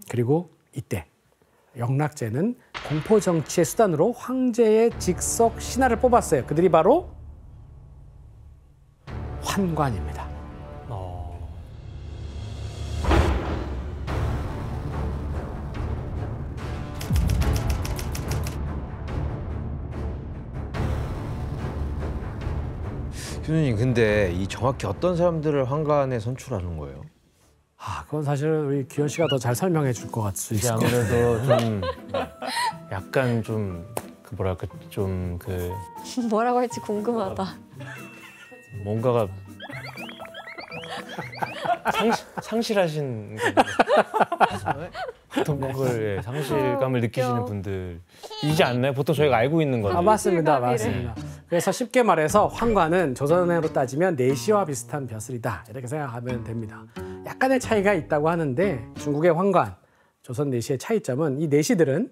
그리고 이때 영락제는 공포 정치의 수단으로 황제의 직속 신하를 뽑았어요. 그들이 바로 환관입니다. 교수님, 근데 이 정확히 어떤 사람들을 환관에 선출하는 거예요? 그건 사실 우리 기현 씨가 더 잘 설명해 줄 것 같을 수 있을 것 같아요. 아무래도 좀 약간 좀 그 뭐랄까 좀 그 뭐라고 할지 궁금하다. 뭔가가 상실하신 어떤 걸 상실감을 느끼시는 분들이지 않나요? 보통 저희가 알고 있는 건데. 맞습니다. 맞습니다. 그래서 쉽게 말해서 환관은 조선으로 따지면 내시와 비슷한 벼슬이다. 이렇게 생각하면 됩니다. 약간의 차이가 있다고 하는데 중국의 환관, 조선 내시의 차이점은 이 내시들은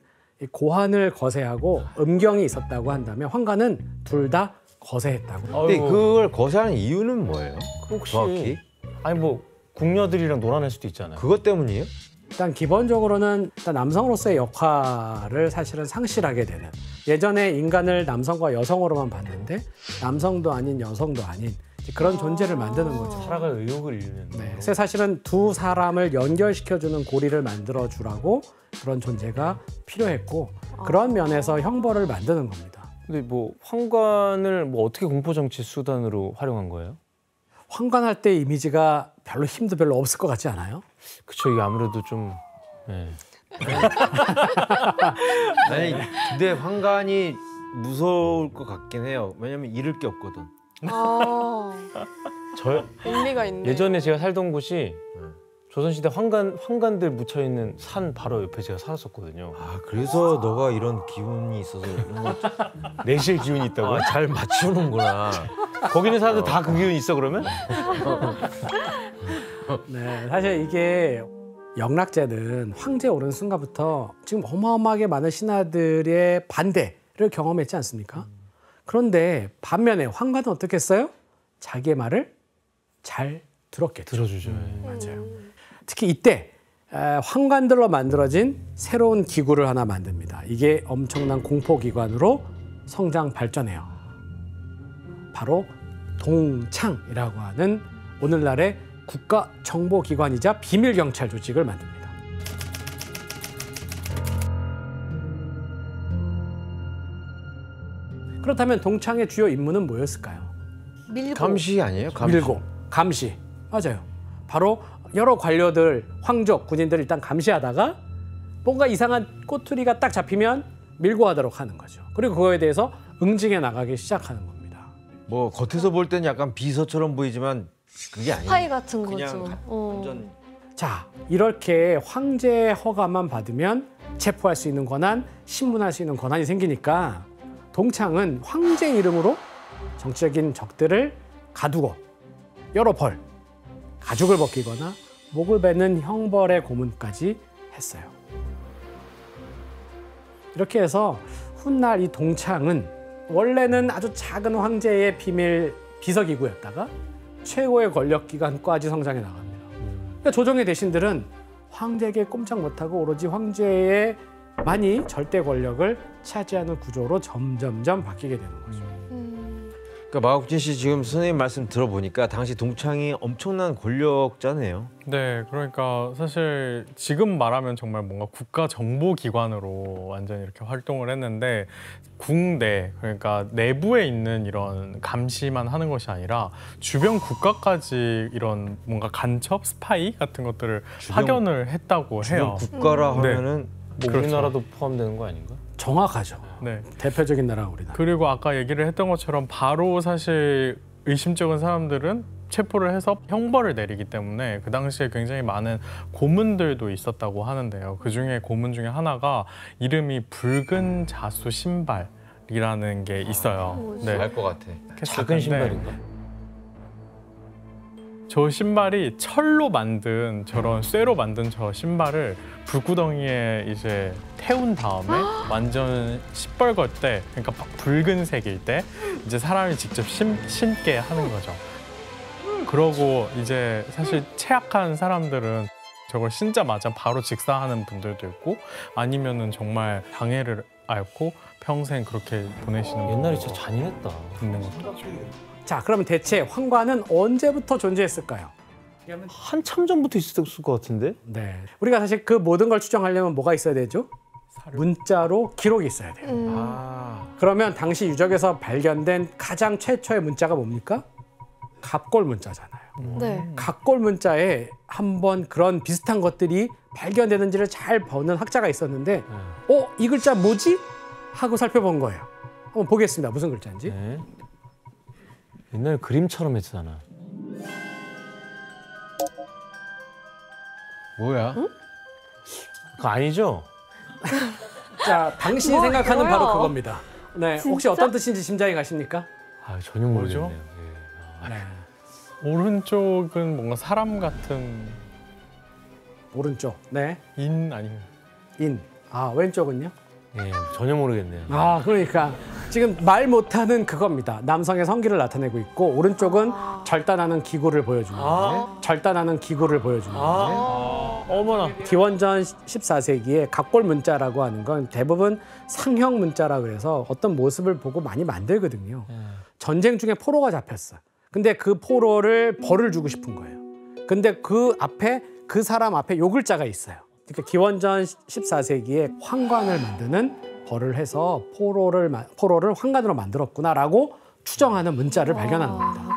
고한을 거세하고 음경이 있었다고 한다면 환관은 둘 다 거세했다고. 근데 그걸 거세하는 이유는 뭐예요? 혹시 정확히? 아니 뭐 궁녀들이랑 놀아낼 수도 있잖아요. 그것 때문이에요? 일단 기본적으로는 일단 남성으로서의 역할을 사실은 상실하게 되는, 예전에 인간을 남성과 여성으로만 봤는데 남성도 아닌 여성도 아닌 그런 존재를 만드는 거죠. 살아갈 의욕을 잃는. 네, 그래서 사실은 두 사람을 연결시켜주는 고리를 만들어주라고 그런 존재가 필요했고 그런 면에서 형벌을 만드는 겁니다. 근데 뭐 환관을 뭐 어떻게 공포 정치 수단으로 활용한 거예요? 환관할 때 이미지가 별로 힘도 별로 없을 것 같지 않아요? 그쵸, 이게 아무래도 좀. 네. 아니, 근데 환관이 무서울 것 같긴 해요. 왜냐면 잃을 게 없거든. 저 의미가 있네. 예전에 제가 살던 곳이 조선시대 환관들 묻혀 있는 산 바로 옆에 제가 살았었거든요. 그래서 너가 이런 기운이 있어서 이런 거 내실 기운이 있다고? 잘 맞추는구나. 거기 있는 사람들 다 그 기운이 있어 그러면? 네, 사실 이게 영락제는 황제에 오른 순간부터 지금 어마어마하게 많은 신하들의 반대를 경험했지 않습니까? 그런데 반면에 환관은 어떻게 했어요? 자기의 말을 잘 들었겠죠. 들어주죠. 맞아요. 특히 이때 환관들로 만들어진 새로운 기구를 하나 만듭니다. 이게 엄청난 공포기관으로 성장 발전해요. 바로 동창이라고 하는 오늘날의 국가정보기관이자 비밀경찰 조직을 만듭니다. 그렇다면 동창의 주요 임무는 뭐였을까요? 밀고. 감시 아니에요? 감시. 밀고, 감시. 맞아요. 바로 여러 관료들, 황족, 군인들을 일단 감시하다가 뭔가 이상한 꼬투리가 딱 잡히면 밀고 하도록 하는 거죠. 그리고 그거에 대해서 응징해 나가기 시작하는 겁니다. 뭐 겉에서 볼 때는 약간 비서처럼 보이지만 그게 아니에요. 스파이 같은 그냥 거죠. 완전 자, 이렇게 황제의 허가만 받으면 체포할 수 있는 권한, 신문할 수 있는 권한이 생기니까 동창은 황제 이름으로 정치적인 적들을 가두고 여러 벌, 가죽을 벗기거나 목을 베는 형벌의 고문까지 했어요. 이렇게 해서 훗날 이 동창은 원래는 아주 작은 황제의 비밀 비서기구였다가 최고의 권력기관까지 성장해 나갑니다. 그러니까 조정의 대신들은 황제에게 꼼짝 못하고 오로지 황제의 만이 절대 권력을 차지하는 구조로 점점점 바뀌게 되는 거죠. 그러니까 마국진 씨 지금 선생님 말씀 들어보니까 당시 동창이 엄청난 권력자네요. 네, 그러니까 사실 지금 말하면 정말 뭔가 국가정보기관으로 완전히 이렇게 활동을 했는데 국내, 그러니까 내부에 있는 이런 감시만 하는 것이 아니라 주변 국가까지 이런 뭔가 간첩, 스파이 같은 것들을 확연을 했다고 해요. 국가라 하면은 뭐 그렇죠. 우리나라도 포함되는 거 아닌가? 정확하죠. 네. 대표적인 나라가 우리나라. 그리고 아까 얘기를 했던 것처럼 바로 사실 의심쩍은 사람들은 체포를 해서 형벌을 내리기 때문에 그 당시에 굉장히 많은 고문들도 있었다고 하는데요. 그중에 고문 중에 하나가 이름이 붉은 자수 신발이라는 게 있어요. 네. 알 것 같아. 작은 신발인가? 저 신발이 철로 만든 저런 쇠로 만든 저 신발을 불구덩이에 이제 태운 다음에 완전 시뻘걸 때, 그러니까 붉은색일 때 이제 사람이 직접 신게 하는 거죠. 그러고 이제 사실 체약한 사람들은 저걸 신자마자 바로 직사하는 분들도 있고 아니면은 정말 장애를 앓고 평생 그렇게 보내시는 옛날에 분들도 진짜 잔인했다. 있는 것도 있죠. 자, 그러면 대체 황관은 언제부터 존재했을까요? 한참 전부터 있었을 것 같은데? 네, 우리가 사실 그 모든 걸 추정하려면 뭐가 있어야 되죠? 문자로 기록이 있어야 돼요. 아, 그러면 당시 유적에서 발견된 가장 최초의 문자가 뭡니까? 갑골 문자잖아요. 네. 갑골 문자에 한번 그런 비슷한 것들이 발견되는지를 잘 보는 학자가 있었는데 이 글자 뭐지? 하고 살펴본 거예요. 한번 보겠습니다. 무슨 글자인지. 네. 옛날 그림처럼 했잖아. 뭐야? 그거 아니죠? 자, 당신이 뭐, 생각하는 뭐야? 바로 그겁니다. 네, 혹시 진짜? 어떤 뜻인지 짐작이 가십니까? 아, 전혀 뭐죠? 모르겠네요. 예. 네, 오른쪽은 뭔가 사람 같은 오른쪽. 네, 인 아닌가? 인. 아, 왼쪽은요? 예, 전혀 모르겠네요. 아, 그러니까 지금 말 못하는 그겁니다. 남성의 성기를 나타내고 있고 오른쪽은 절단하는 기구를 보여주는 건데 절단하는 기구를 보여주는 건데 어머나. 기원전 14세기에 갑골 문자라고 하는 건 대부분 상형 문자라 그래서 어떤 모습을 보고 많이 만들거든요. 전쟁 중에 포로가 잡혔어. 근데 그 포로를 벌을 주고 싶은 거예요. 근데 그 앞에 그 사람 앞에 요 글자가 있어요. 그러니까 기원전 14세기에 황관을 만드는 벌을 해서 포로를 황관으로 만들었구나라고 추정하는 문자를 발견한 겁니다.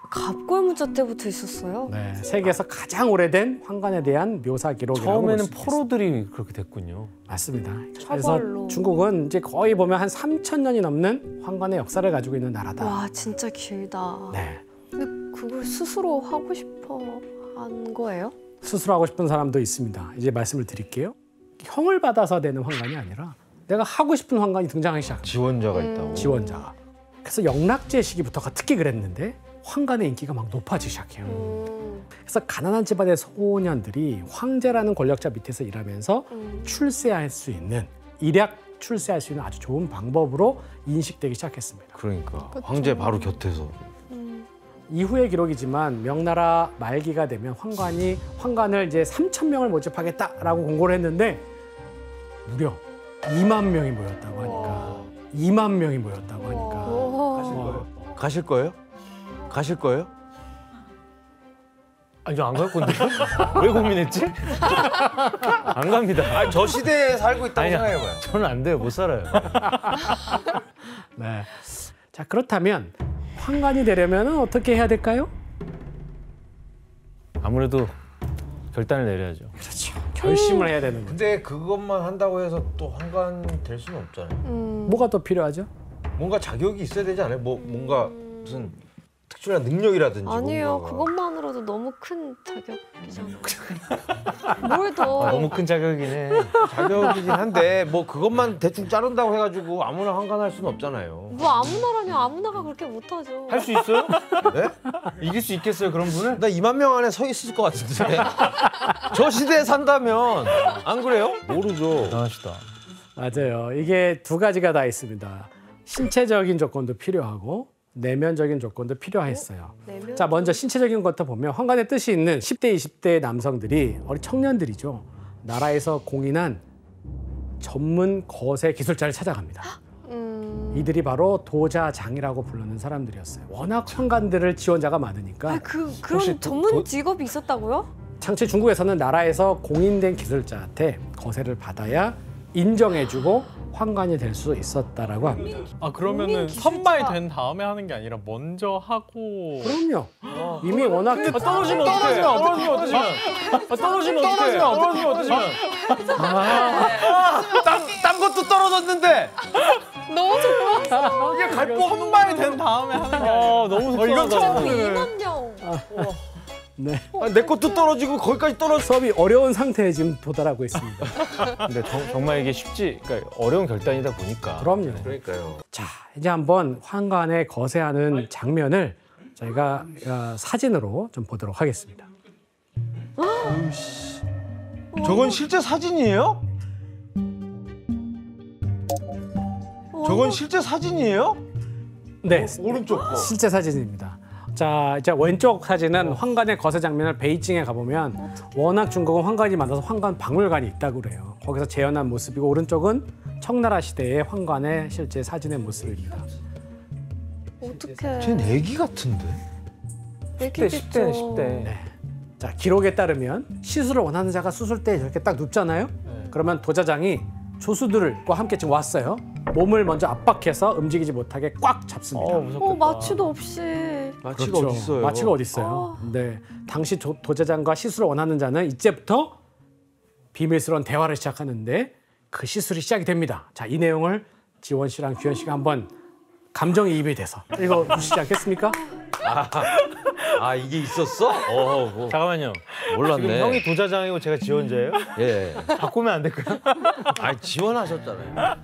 갑골 문자 때부터 있었어요? 네, 세계에서 가장 오래된 황관에 대한 묘사 기록이라고 볼 처음에는 수 있겠습니다. 포로들이 그렇게 됐군요. 맞습니다. 그래서 처벌로. 중국은 이제 거의 보면 한 3,000년이 넘는 황관의 역사를 가지고 있는 나라다. 와, 진짜 길다. 네, 근데 그걸 스스로 하고 싶어 한 거예요? 수술하고 싶은 사람도 있습니다. 이제 말씀을 드릴게요. 형을 받아서 되는 황관이 아니라 내가 하고 싶은 황관이 등장하기 시작합니다. 지원자가 있다고. 지원자가. 그래서 영락제 시기부터가 특히 그랬는데 황관의 인기가 막 높아지기 시작해요. 그래서 가난한 집안의 소년들이 황제라는 권력자 밑에서 일하면서 출세할 수 있는 일약 출세할 수 있는 아주 좋은 방법으로 인식되기 시작했습니다. 그러니까 황제 바로 곁에서. 이후의 기록이지만 명나라 말기가 되면 황관을 이제 3,000명을 모집하겠다라고 공고를 했는데 무려 2만 명이 모였다고 하니까 2만 명이 모였다고 하니까 가실 거예요? 가실 거예요? 아니, 저 안 갈 건데. 왜 고민했지? 안 갑니다. 아, 저 시대에 살고 있다고 아니야. 생각해봐요. 저는 안 돼요. 못 살아요. 네. 자, 그렇다면 황관이 되려면 어떻게 해야 될까요? 아무래도 결단을 내려야죠. 그렇죠. 결심을 해야 되는 거죠. 근데 그것만 한다고 해서 또 황관 될 수는 없잖아요. 뭐가 더 필요하죠? 뭔가 자격이 있어야 되지 않아요? 뭔가 무슨 특출난 능력이라든지. 아니에요. 뭔가가. 그것만으로도 너무 큰 자격이잖아요. 뭘 더. 너무 큰 자격이긴 해. 자격이긴 한데 뭐 그것만 대충 자른다고 해가지고 아무나 황관할 수는 없잖아요. 뭐 아무나라뇨. 아무나가 그렇게 못하죠. 할 수 있어요? 네? 이길 수 있겠어요, 그런 분을? 나 2만 명 안에 서 있을 것 같은데. 저 시대에 산다면 안 그래요? 모르죠. 대단하시다. 맞아요. 이게 두 가지가 다 있습니다. 신체적인 조건도 필요하고 내면적인 조건도 필요했어요. 내면. 자, 먼저 신체적인 것부터 보면 황관의 뜻이 있는 10대, 20대 남성들이 어린 청년들이죠. 나라에서 공인한 전문 거세 기술자를 찾아갑니다. 이들이 바로 도자장이라고 부르는 사람들이었어요. 워낙 황관들을 지원자가 많으니까 그런 전문 직업이 있었다고요? 당시 중국에서는 나라에서 공인된 기술자한테 거세를 받아야 인정해주고 황관이 될 수 있었다라고 합니다. 아 그러면은 기술자. 선발된 다음에 하는 게 아니라 먼저 하고. 그럼요. 이미 워낙 떨어지면 어떡해? 떨어지면 어떡해? 떨어지면 어떡해? 떨어지면 어떡해? 딴 것도 떨어졌는데 너무 좋아. 이게 갈고 선발이 된 다음에 하는 게 아니라. 너무 이건 처음 듣네. 2만 명. 네. 내 것도 떨어지고 거기까지 떨어져. 수업이 어려운 상태에 지금 도달하고 있습니다. 근데 정말 이게 쉽지, 그러니까 어려운 결단이다 보니까. 그럼요. 그러니까요. 자, 이제 한번 황관에 거세하는 장면을 저희가 사진으로 좀 보도록 하겠습니다. 저건 실제 사진이에요? 저건 실제 사진이에요? 네, 오른쪽 거. 실제 사진입니다. 자, 이제 왼쪽 사진은 황간의 거세 장면을 베이징에 가보면 워낙 중국은 황간이 많아서 황간 박물관이 있다고 그래요. 거기서 재현한 모습이고 오른쪽은 청나라 시대의 황간의 실제 사진의 모습입니다. 어떡해. 쟤 내기 같은데? 10대. 네. 자, 기록에 따르면 시술을 원하는 자가 수술대에 이렇게 딱 눕잖아요. 그러면 도자장이 조수들과 함께 지금 왔어요. 몸을 먼저 압박해서 움직이지 못하게 꽉 잡습니다. 무섭겠다. 마취도 없이. 마취가 그렇죠. 어딨어요? 마취가 어디 있어요? 네, 당시 도자장과 시술을 원하는 자는 이제부터 비밀스러운 대화를 시작하는데 그 시술이 시작이 됩니다. 자, 이 내용을 지원 씨랑 규현 씨가 한번 감정이입이 돼서 읽어주시지 않겠습니까? 아 이게 있었어? 뭐. 잠깐만요. 몰랐네. 지금 형이 도자장이고 제가 지원자예요? 예. 바꾸면 안 될까요? 아 지원하셨잖아요.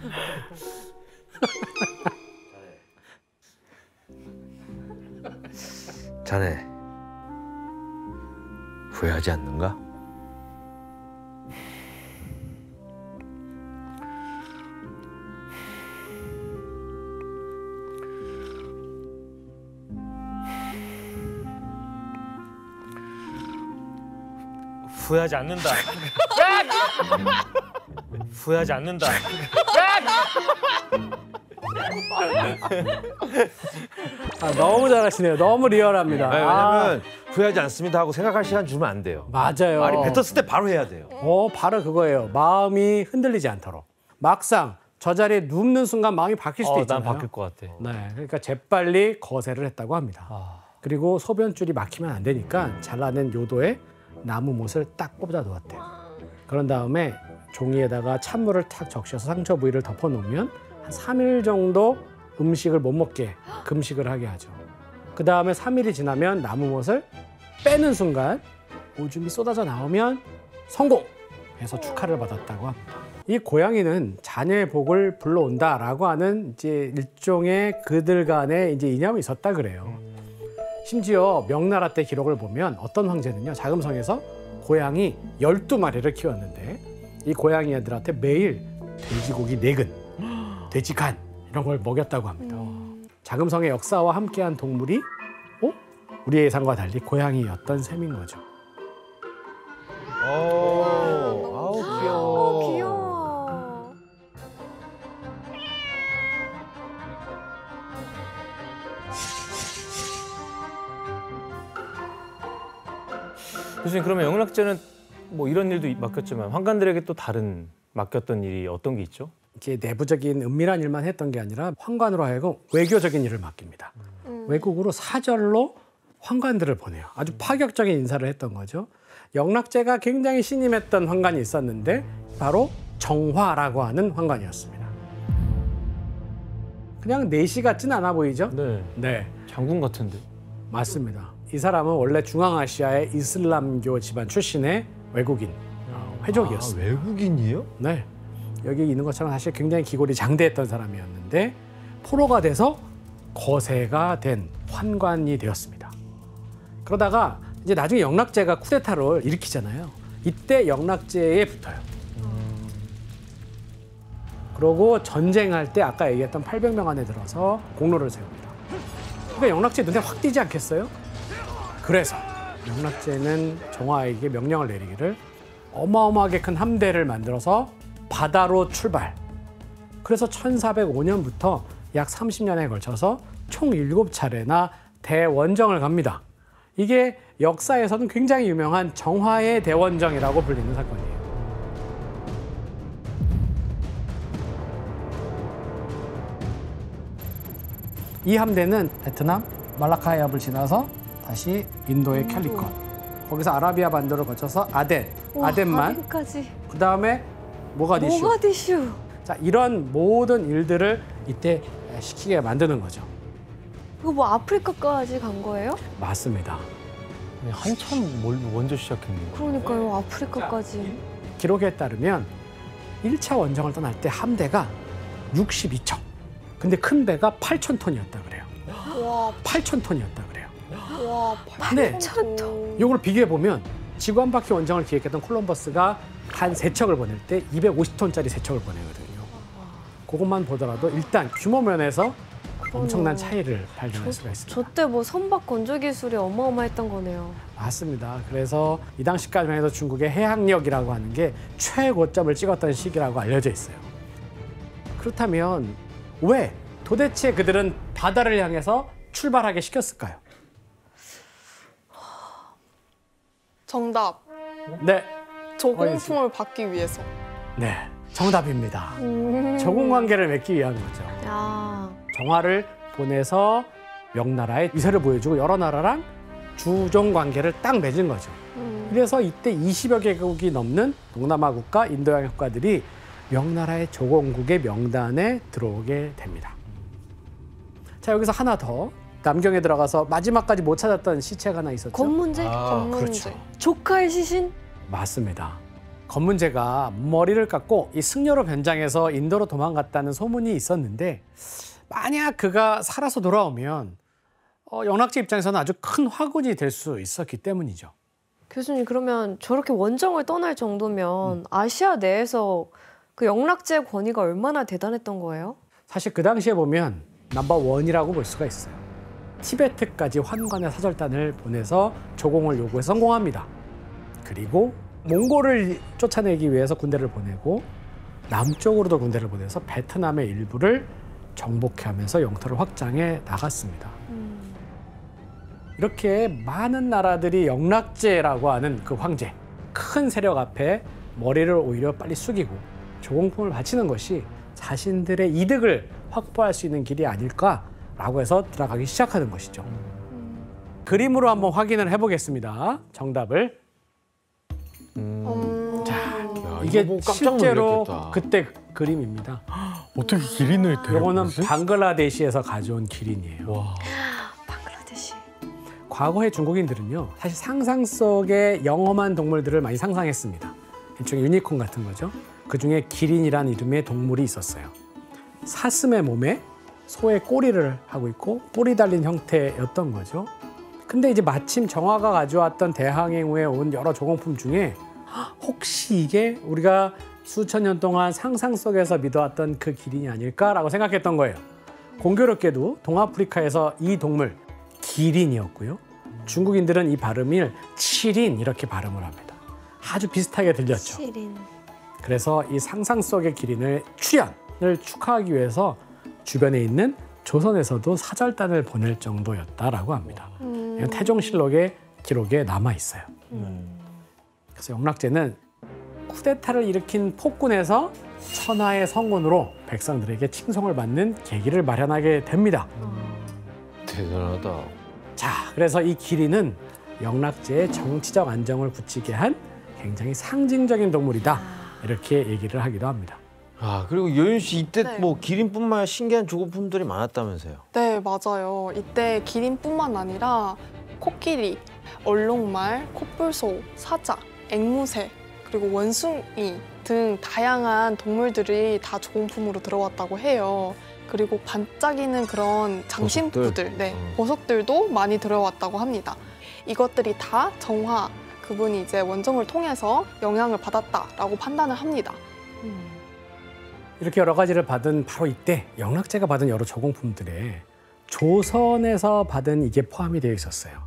자네 후회하지 않는가? 후회하지 않는다. 후회하지 않는다. 아, 너무 잘하시네요. 너무 리얼합니다. 아니, 왜냐면 후회하지 않습니다 하고 생각할 시간 주면 안 돼요. 맞아요. 말이 뱉었을 때 바로 해야 돼요. 바로 그거예요. 마음이 흔들리지 않도록. 막상 저 자리에 눕는 순간 마음이 바뀔 수도 난 있잖아요. 바뀔 것 같아. 네, 그러니까 재빨리 거세를 했다고 합니다. 그리고 소변줄이 막히면 안 되니까 잘라낸 요도에 나무 못을 딱 꽂아 놓았대요. 그런 다음에 종이에다가 찬물을 탁 적셔서 상처 부위를 덮어 놓으면 한 3일 정도 음식을 못 먹게 금식을 하게 하죠. 그 다음에 3일이 지나면 나무 못을 빼는 순간 오줌이 쏟아져 나오면 성공해서 축하를 받았다고 합니다. 이 고양이는 자녀의 복을 불러온다라고 하는 이제 일종의 그들 간의 이제 이념이 있었다 그래요. 심지어 명나라 때 기록을 보면 어떤 황제는요, 자금성에서 고양이 12마리를 키웠는데 이 고양이 애들한테 매일 돼지고기 4근, 돼지간 이런 걸 먹였다고 합니다. 자금성의 역사와 함께한 동물이 우리의 예상과 달리 고양이였던 셈인 거죠. 아우 귀여워. 귀여워. 교수님, 그러면 영락제는 뭐 이런 일도 맡겼지만 황관들에게 또 다른 맡겼던 일이 어떤 게 있죠? 이게 내부적인 은밀한 일만 했던 게 아니라 황관으로 하여금 외교적인 일을 맡깁니다. 외국으로 사절로 황관들을 보내요. 아주 파격적인 인사를 했던 거죠. 영락제가 굉장히 신임했던 황관이 있었는데 바로 정화라고 하는 황관이었습니다. 그냥 내시 같진 않아 보이죠? 네. 네, 장군 같은데. 맞습니다. 이 사람은 원래 중앙아시아의 이슬람교 집안 출신의 외국인 회족이었어요. 외국인이에요? 네, 여기 있는 것처럼 사실 굉장히 기골이 장대했던 사람이었는데 포로가 돼서 거세가 된 환관이 되었습니다. 그러다가 이제 나중에 영락제가 쿠데타를 일으키잖아요. 이때 영락제에 붙어요. 그러고 전쟁할 때 아까 얘기했던 800명 안에 들어서 공로를 세웁니다. 그러니까 영락제 눈에 확 띄지 않겠어요? 그래서 영락제는 정화에게 명령을 내리기를 어마어마하게 큰 함대를 만들어서 바다로 출발. 그래서 1405년부터 약 30년에 걸쳐서 총 7차례나 대원정을 갑니다. 이게 역사에서는 굉장히 유명한 정화의 대원정이라고 불리는 사건이에요. 이 함대는 베트남, 말라카 해협을 지나서 다시 인도의 캘리컷, 거기서 아라비아 반도를 거쳐서 아덴만, 아덴까지. 그 다음에 모가디슈. 모가디슈. 자, 이런 모든 일들을 이때 시키게 만드는 거죠. 이거 뭐 아프리카까지 간 거예요? 맞습니다. 한참 먼저 시작했네요. 그러니까요, 아프리카까지. 기록에 따르면 1차 원정을 떠날 때 함대가 62척. 근데 큰 배가 8,000톤이었다 그래요. 와, 8,000톤이었다 그래요. 와, 근데 8,000톤. 이걸 비교해 보면 지구 한 바퀴 원정을 기획했던 콜럼버스가 한 3척을 보낼 때 250톤짜리 3척을 보내거든요. 그것만 보더라도 일단 규모 면에서 엄청난 차이를 발견할 수가 있습니다. 저때 뭐 선박 건조 기술이 어마어마했던 거네요. 맞습니다. 그래서 이 당시까지만 해도 중국의 해양력이라고 하는 게 최고점을 찍었던 시기라고 알려져 있어요. 그렇다면 왜 도대체 그들은 바다를 향해서 출발하게 시켰을까요? 정답. 네, 조공품을 받기 위해서. 네, 정답입니다. 조공 관계를 맺기 위한 거죠. 야, 정화를 보내서 명나라에 위세를 보여주고 여러 나라랑 주종 관계를 딱 맺은 거죠. 그래서 이때 20여 개국이 넘는 동남아 국가, 인도양 국가들이 명나라의 조공국의 명단에 들어오게 됩니다. 자, 여기서 하나 더. 남경에 들어가서 마지막까지 못 찾았던 시체가 하나 있었죠. 건문제? 건문제. 그렇죠. 조카의 시신? 맞습니다. 건문제가 머리를 깎고 이 승려로 변장해서 인도로 도망갔다는 소문이 있었는데 만약 그가 살아서 돌아오면 영락제 입장에서는 아주 큰 화근이 될 수 있었기 때문이죠. 교수님, 그러면 저렇게 원정을 떠날 정도면 아시아 내에서 그 영락제의 권위가 얼마나 대단했던 거예요? 사실 그 당시에 보면 넘버원이라고 볼 수가 있어요. 티베트까지 환관의 사절단을 보내서 조공을 요구해 성공합니다. 그리고 몽골을 쫓아내기 위해서 군대를 보내고 남쪽으로도 군대를 보내서 베트남의 일부를 정복하면서 영토를 확장해 나갔습니다. 이렇게 많은 나라들이 영락제라고 하는 그 황제, 큰 세력 앞에 머리를 오히려 빨리 숙이고 조공품을 바치는 것이 자신들의 이득을 확보할 수 있는 길이 아닐까라고 해서 들어가기 시작하는 것이죠. 그림으로 한번 확인을 해보겠습니다. 정답을. 자, 이게 이거 보고 깜짝 실제로 놀랐겠다. 그때 그림입니다. 어떻게 기린을 이거는 데려오지? 방글라데시에서 가져온 기린이에요. 와. 방글라데시. 과거의 중국인들은요, 사실 상상 속의 영험한 동물들을 많이 상상했습니다. 일종의 유니콘 같은 거죠. 그중에 기린이라는 이름의 동물이 있었어요. 사슴의 몸에 소의 꼬리를 하고 있고 뿔이 달린 형태였던 거죠. 근데 이제 마침 정화가 가져왔던 대항해 후에 온 여러 조공품 중에 혹시 이게 우리가 수천 년 동안 상상 속에서 믿어왔던 그 기린이 아닐까라고 생각했던 거예요. 공교롭게도 동아프리카에서 이 동물 기린이었고요. 중국인들은 이 발음을 치린 이렇게 발음을 합니다. 아주 비슷하게 들렸죠. 시린. 그래서 이 상상 속의 기린을 출현을 축하하기 위해서 주변에 있는 조선에서도 사절단을 보낼 정도였다라고 합니다. 이건 태종실록의 기록에 남아 있어요. 그래서 영락제는 쿠데타를 일으킨 폭군에서 천하의 성군으로 백성들에게 칭송을 받는 계기를 마련하게 됩니다. 대단하다. 자, 그래서 이 기린은 영락제의 정치적 안정을 굳히게 한 굉장히 상징적인 동물이다. 이렇게 얘기를 하기도 합니다. 아, 그리고 여윤 씨 이때 네. 뭐 기린뿐만 아니라 신기한 조공품들이 많았다면서요. 네, 맞아요. 이때 기린뿐만 아니라 코끼리, 얼룩말, 코뿔소, 사자, 앵무새, 그리고 원숭이 등 다양한 동물들이 다 조공품으로 들어왔다고 해요. 그리고 반짝이는 그런 장신구들, 보석들? 네, 보석들도 많이 들어왔다고 합니다. 이것들이 다 정화, 그분이 이제 원정을 통해서 영향을 받았다라고 판단을 합니다. 이렇게 여러 가지를 받은 바로 이때 영락제가 받은 여러 조공품들에 조선에서 받은 이게 포함이 되어 있었어요.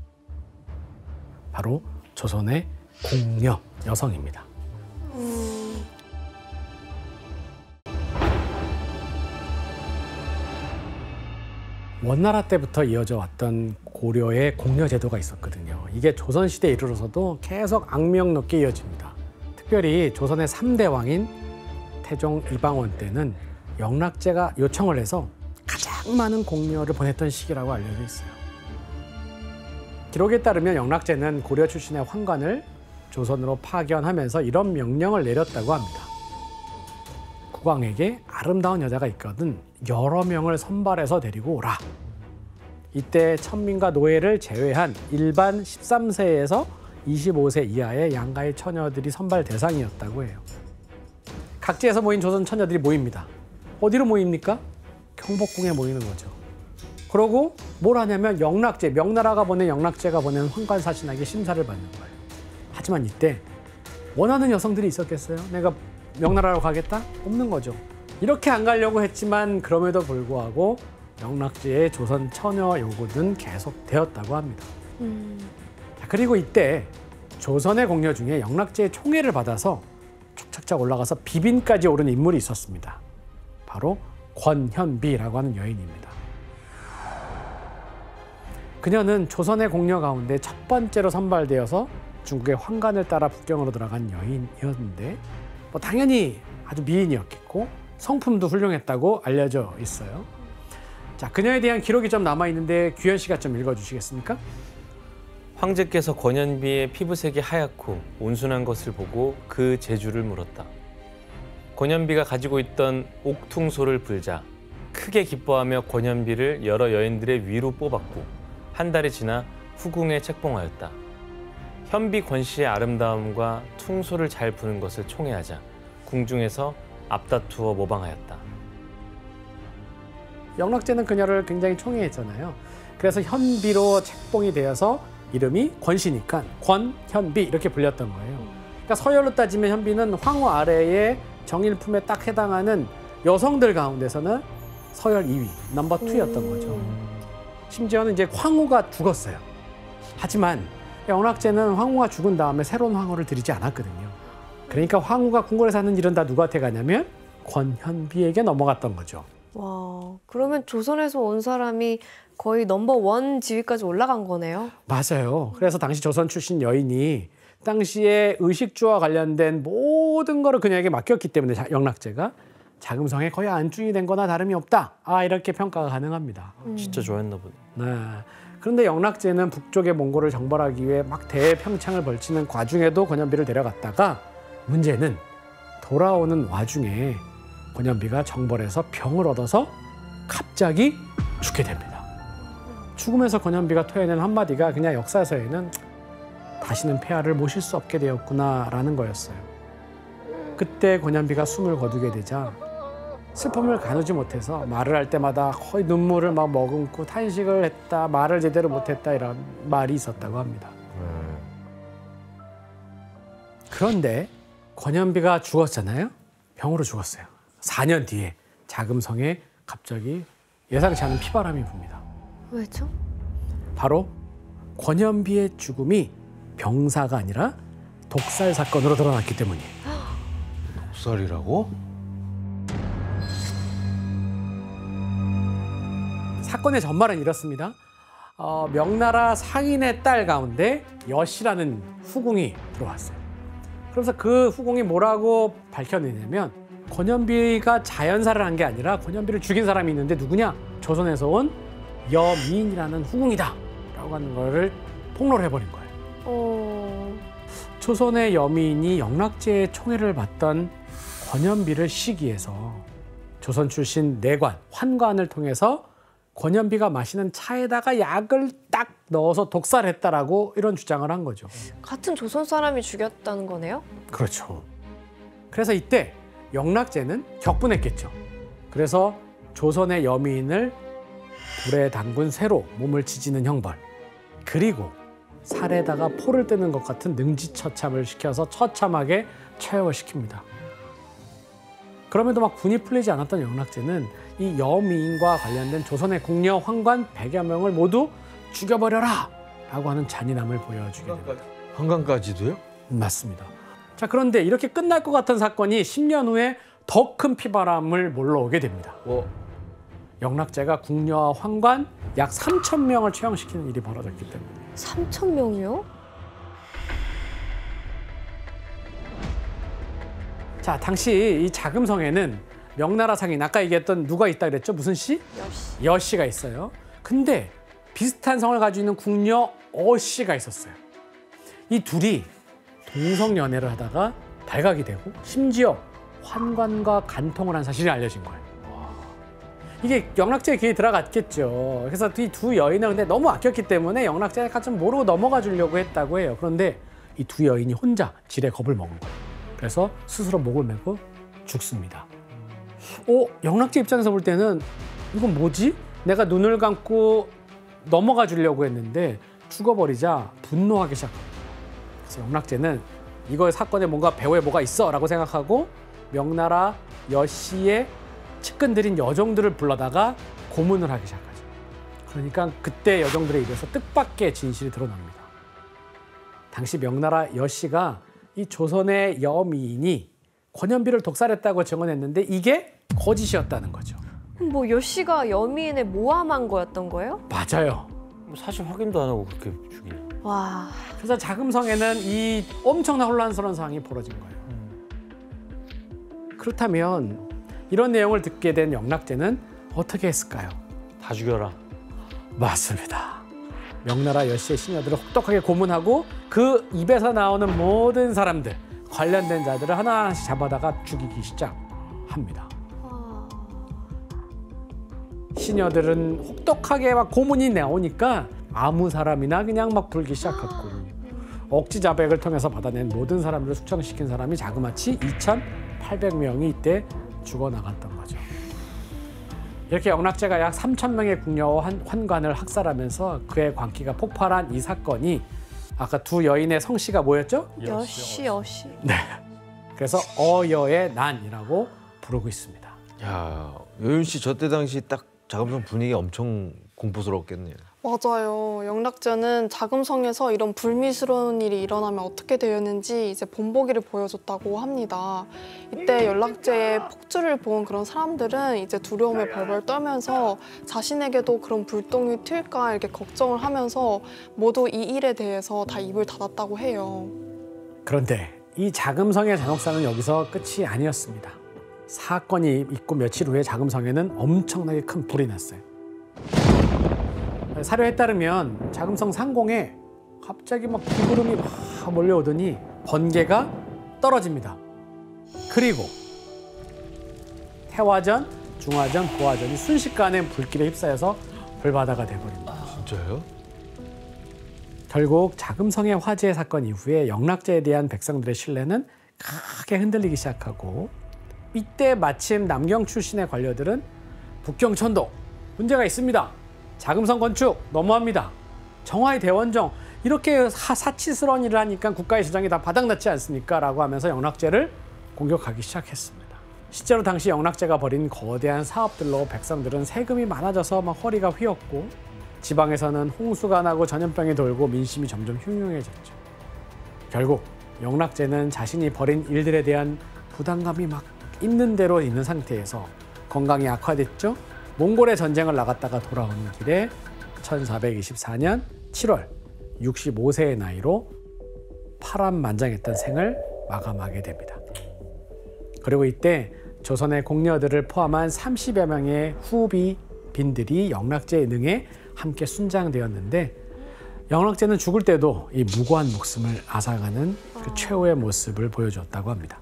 바로 조선의 공녀 여성입니다. 원나라 때부터 이어져 왔던 고려의 공녀 제도가 있었거든요. 이게 조선시대에 이르러서도 계속 악명 높게 이어집니다. 특별히 조선의 3대 왕인 태종 이방원 때는 영락제가 요청을 해서 가장 많은 공녀를 보냈던 시기라고 알려져 있어요. 기록에 따르면 영락제는 고려 출신의 환관을 조선으로 파견하면서 이런 명령을 내렸다고 합니다. 국왕에게 아름다운 여자가 있거든 여러 명을 선발해서 데리고 오라. 이때 천민과 노예를 제외한 일반 13세에서 25세 이하의 양가의 처녀들이 선발 대상이었다고 해요. 각지에서 모인 조선 처녀들이 모입니다. 어디로 모입니까? 경복궁에 모이는 거죠. 그러고 뭘 하냐면 영락제, 명나라가 보낸 영락제가 보낸 환관사신에게 심사를 받는 거예요. 하지만 이때 원하는 여성들이 있었겠어요? 내가 명나라로 가겠다? 없는 거죠. 이렇게 안 가려고 했지만 그럼에도 불구하고 영락제의 조선 처녀 요구는 계속되었다고 합니다. 자, 그리고 이때 조선의 공녀 중에 영락제의 총애를 받아서 착착 올라가서 비빈까지 오른 인물이 있었습니다. 바로 권현비라고 하는 여인입니다. 그녀는 조선의 공녀 가운데 첫 번째로 선발되어서 중국의 황관을 따라 북경으로 들어간 여인이었는데 당연히 아주 미인이었겠고 성품도 훌륭했다고 알려져 있어요. 자, 그녀에 대한 기록이 좀 남아있는데 규현 씨가 좀 읽어주시겠습니까? 황제께서 권현비의 피부색이 하얗고 온순한 것을 보고 그 재주를 물었다. 권현비가 가지고 있던 옥퉁소를 불자 크게 기뻐하며 권현비를 여러 여인들의 위로 뽑았고 한 달이 지나 후궁에 책봉하였다. 현비 권씨의 아름다움과 퉁소를 잘 부는 것을 총애하자 궁중에서 앞다투어 모방하였다. 영락제는 그녀를 굉장히 총애했잖아요. 그래서 현비로 책봉이 되어서 이름이 권씨니까 권현비 이렇게 불렸던 거예요. 그러니까 서열로 따지면 현비는 황후 아래의 정일품에 딱 해당하는 여성들 가운데서는 서열 2위, 넘버 2였던 거죠. 심지어는 이제 황후가 죽었어요. 하지만 영락제는 황후가 죽은 다음에 새로운 황후를 들이지 않았거든요. 그러니까 황후가 궁궐에 사는 일은 다 누구한테 가냐면 권현비에게 넘어갔던 거죠. 와, 그러면 조선에서 온 사람이 거의 넘버 원 지위까지 올라간 거네요. 맞아요. 그래서 당시 조선 출신 여인이 당시에 의식주와 관련된 모든 거를 그녀에게 맡겼기 때문에 영락제가 자금성에 거의 안중이 된 거나 다름이 없다. 이렇게 평가가 가능합니다. 진짜 좋아했나 보네. 네. 그런데 영락제는 북쪽의 몽골을 정벌하기 위해 막 대평창을 벌치는 과중에도 권현비를 데려갔다가 문제는 돌아오는 와중에 권현비가 정벌에서 병을 얻어서 갑자기 죽게 됩니다. 죽으면서 권현비가 토해낸 한마디가 그냥 역사서에는 다시는 폐하를 모실 수 없게 되었구나라는 거였어요. 그때 권현비가 숨을 거두게 되자 슬픔을 가누지 못해서 말을 할 때마다 거의 눈물을 막 머금고 탄식을 했다, 말을 제대로 못했다 이런 말이 있었다고 합니다. 그런데 권현비가 죽었잖아요. 병으로 죽었어요. 4년 뒤에 자금성에 갑자기 예상치 않은 피바람이 붑니다. 왜죠? 바로 권현비의 죽음이 병사가 아니라 독살 사건으로 드러났기 때문이에요. 독살이라고? 사건의 전말은 이렇습니다. 명나라 상인의 딸 가운데 여씨라는 후궁이 들어왔어요. 그래서 그 후궁이 뭐라고 밝혀내냐면 권현비가 자연사를 한 게 아니라 권현비를 죽인 사람이 있는데 누구냐? 조선에서 온 여미인이라는 후궁이다 라고 하는 거를 폭로를 해버린 거예요. 조선의 여미인이 영락제의 총애를 받던 권현비를 시기해서 조선 출신 내관, 환관을 통해서 권현비가 마시는 차에다가 약을 딱 넣어서 독살했다라고 이런 주장을 한 거죠. 같은 조선 사람이 죽였다는 거네요? 그렇죠. 그래서 이때 영락제는 격분했겠죠. 그래서 조선의 여미인을 불에 담근 쇠로 몸을 지지는 형벌, 그리고 살에다가 포를 뜨는 것 같은 능지처참을 시켜서 처참하게 체화시킵니다. 그럼에도 막 분이 풀리지 않았던 영락제는 이 여미인과 관련된 조선의 궁녀 황관 100여 명을 모두 죽여버려라 라고 하는 잔인함을 보여주게 됩니다. 한강까지도요? 맞습니다. 자, 그런데 이렇게 끝날 것 같은 사건이 10년 후에 더 큰 피바람을 몰러오게 됩니다. 영락제가 궁녀와 황관 약 3,000명을 처형시키는 일이 벌어졌기 때문에. 3,000명이요? 자, 당시 이 자금성에는 명나라 상인, 아까 얘기했던 누가 있다 그랬죠? 무슨 씨? 여씨. 여씨가 있어요. 근데 비슷한 성을 가지고 있는 궁녀 어씨가 있었어요. 이 둘이 동성연애를 하다가 발각이 되고 심지어 환관과 간통을 한 사실이 알려진 거예요. 이게 영락제의 귀에 들어갔겠죠. 그래서 이 두 여인을 근데 너무 아꼈기 때문에 영락제가 좀 모르고 넘어가 주려고 했다고 해요. 그런데 이 두 여인이 혼자 지레 겁을 먹은 거예요. 그래서 스스로 목을 메고 죽습니다. 영락제 입장에서 볼 때는 이건 뭐지? 내가 눈을 감고 넘어가 주려고 했는데 죽어버리자 분노하기 시작합니다. 그래서 영락제는 이거 사건에 뭔가 배후에 뭐가 있어 라고 생각하고 명나라 여씨의 측근들인 여종들을 불러다가 고문을 하기 시작하죠. 그러니까 그때 여종들의 입에서 뜻밖의 진실이 드러납니다. 당시 명나라 여씨가 이 조선의 여미인이 권현비를 독살했다고 증언했는데 이게 거짓이었다는 거죠. 뭐 여씨가 여미인을 모함한 거였던 거예요? 맞아요. 사실 확인도 안 하고 그렇게 죽이냐. 와. 그래서 자금성에는 이 엄청난 혼란스러운 상황이 벌어진 거예요. 그렇다면 이런 내용을 듣게 된 영락제는 어떻게 했을까요? 다 죽여라. 맞습니다. 명나라 여씨의 시녀들을 혹독하게 고문하고 그 입에서 나오는 모든 사람들, 관련된 자들을 하나하나씩 잡아다가 죽이기 시작합니다. 시녀들은 혹독하게 막 고문이 나오니까 아무 사람이나 그냥 막 불기 시작했고 억지 자백을 통해서 받아낸 모든 사람들을 숙청시킨 사람이 자그마치 2,800명이 이때 죽어나갔던 거죠. 이렇게 영락제가 약 3,000명의 궁녀와 환관을 학살하면서 그의 광기가 폭발한 이 사건이 아까 두 여인의 성씨가 뭐였죠? 여씨. 그래서 어여의 난이라고 부르고 있습니다. 야, 여윤 씨 저 때 당시 딱 자금성 분위기 엄청 공포스러웠겠네요. 맞아요. 영락제는 자금성에서 이런 불미스러운 일이 일어나면 어떻게 되었는지 이제 본보기를 보여줬다고 합니다. 이때 영락제의 폭주를 본 그런 사람들은 이제 두려움에 벌벌 떨면서 자신에게도 그런 불똥이 튈까 이렇게 걱정을 하면서 모두 이 일에 대해서 다 입을 닫았다고 해요. 그런데 이 자금성의 잔혹사는 여기서 끝이 아니었습니다. 사건이 있고 며칠 후에 자금성에는 엄청나게 큰 불이 났어요. 사료에 따르면 자금성 상공에 갑자기 막 비구름이 막 몰려오더니 번개가 떨어집니다. 그리고 태화전, 중화전, 보화전이 순식간에 불길에 휩싸여서 불바다가 돼버립니다. 진짜요? 결국 자금성의 화재 사건 이후에 영락제에 대한 백성들의 신뢰는 크게 흔들리기 시작하고 이때 마침 남경 출신의 관료들은 북경천도 문제가 있습니다. 자금성 건축 너무합니다. 정화의 대원정 이렇게 사치스러운 일을 하니까 국가의 재정이 다 바닥났지 않습니까? 라고 하면서 영락제를 공격하기 시작했습니다. 실제로 당시 영락제가 벌인 거대한 사업들로 백성들은 세금이 많아져서 막 허리가 휘었고 지방에서는 홍수가 나고 전염병이 돌고 민심이 점점 흉흉해졌죠. 결국 영락제는 자신이 벌인 일들에 대한 부담감이 막 있는 대로 있는 상태에서 건강이 악화됐죠. 몽골의 전쟁을 나갔다가 돌아오는 길에 1424년 7월 65세의 나이로 파란만장했던 생을 마감하게 됩니다. 그리고 이때 조선의 공녀들을 포함한 30여 명의 후비빈들이 영락제에 능해 함께 순장되었는데 영락제는 죽을 때도 이 무고한 목숨을 앗아가는 그 최후의 모습을 보여줬다고 합니다.